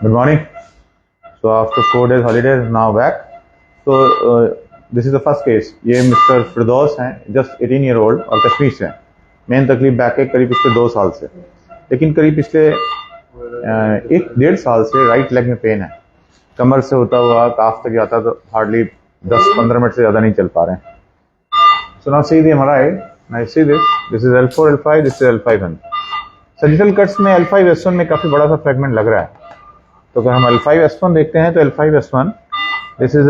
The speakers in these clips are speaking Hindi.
Good morning. So after 4 days holidays, now back. So this is the first case. ये मिस्टर फिरदौस हैं, जस्ट 18 year old और कश्मीर से हैं. मेन तकलीफ बैक है करीब पिछले 2 साल से, लेकिन करीब पिछले 1-1.5 साल से राइट लेग में पेन है. कमर से होता हुआ काफ तक जाता तो हार्डली 10-15 मिनट से ज़्यादा नहीं चल पा रहे हैं. So now see the MRI. Now you see this. This is L4, L5. This is L5N. Surgical cuts में L5S1 में काफ़ी बड़ा सा फ्रेगमेंट लग रहा है. तो अगर हम L5S1 देखते हैं तो L5S1, this is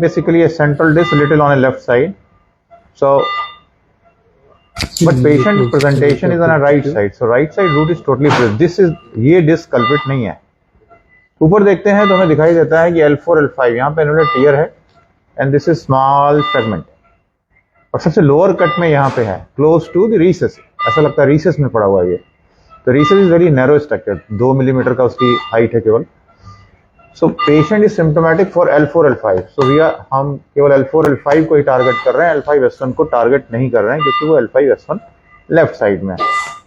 basically a central disc little on a left side. So, but patient presentation is on a right side. So right side root is totally fixed. This is ये disc culprit नहीं है. ऊपर देखते हैं तो हमें दिखाई देता है कि L4, L5 यहाँ पे एनुलर टियर है and this is small fragment. और सबसे लोअर कट में यहाँ पे है close to the recess. ऐसा लगता है recess में पड़ा हुआ है ये. तो recess is very narrow structure. 2 millimetre का उसकी हाइट है केवल. So patient is symptomatic for L4, L5. So हम केवल L4, L5 को ही टारगेट कर रहे हैं, L5S1 को टारगेट नहीं कर रहे हैं क्योंकि वो L5S1 लेफ्ट साइड में है.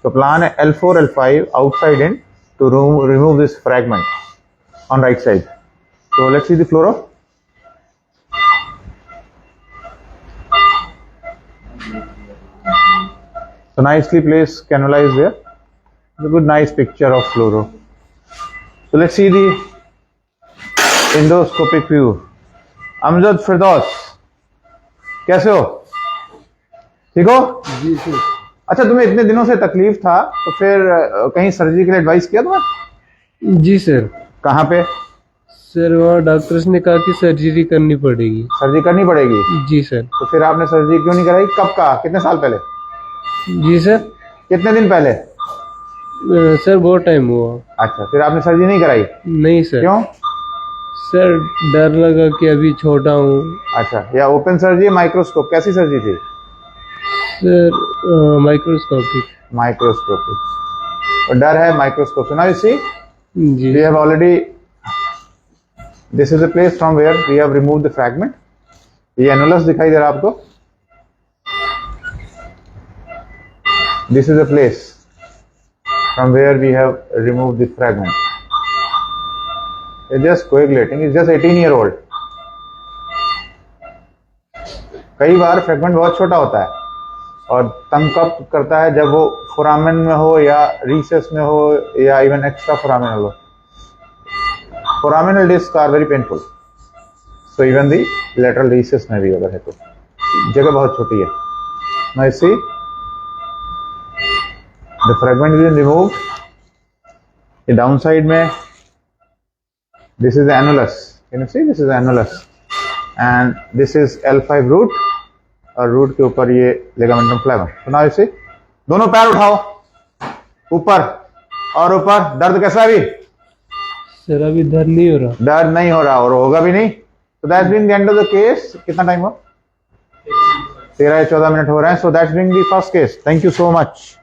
तो प्लान है L4, L5 outside in to remove this fragment on right side. So let's see the fluoro. So nicely placed cannula is there. It's a good nice picture of fluoro. So let's see the endoscopic view. Amjad Firdaus, कैसे हो? ठीक हो? जी सर. अच्छा, तुम्हें इतने दिनों से तकलीफ था तो फिर कहीं सर्जरी के लिए एडवाइस किया तुम्हें? जी सर. कहाँ पे? सर वहाँ डॉक्टर्स ने कहा कि सर्जरी करनी पड़ेगी. सर्जरी करनी पड़ेगी? जी सर. तो फिर आपने सर्जरी क्यों नहीं कराई? कब कहा? कितने साल पहले? जी सर. कितने दिन पहले? सर बहुत टाइम हुआ. अच्छा, फिर आपने सर्जरी नहीं कराई? नहीं सर. क्यों? सर डर लगा कि अभी छोटा हूँ. अच्छा, या ओपन सर्जरी, माइक्रोस्कोप, कैसी सर्जरी थी? Sir microscopic. माइक्रोस्कोपिक. और डर है माइक्रोस्कोप से ना. इसी जी. we have already, this is the place from where we have removed the fragment. ये एनुलस दिखाई दे रहा है आपको? This is the place from where we have removed the fragment. It's just coagulating. It's just 18 year old. कई बार फ्रेगमेंट बहुत छोटा होता है और तंग कब करता है जब वो फोरामेन में हो या रीसेस में हो या इवन एक्स्ट्रा फोरामेनल हो. Foraminal disc are very painful. So even the lateral recess में भी अगर है तो जगह बहुत छोटी है. Now see the fragment is removed. ये डाउन साइड में this is the annulus. Can you see? This is the annulus and this is L5 root और रूट के ऊपर ये ligamentum flavum. तो now you see, दोनों पैर उठाओ ऊपर और ऊपर. दर्द कैसा है अभी? सर अभी दर्द नहीं हो रहा. दर्द नहीं हो रहा और होगा भी नहीं. So that's been the end of the case. कितना टाइम हुआ? 13 या 14 मिनट हो रहे हैं. So that's been the first case. Thank you so much.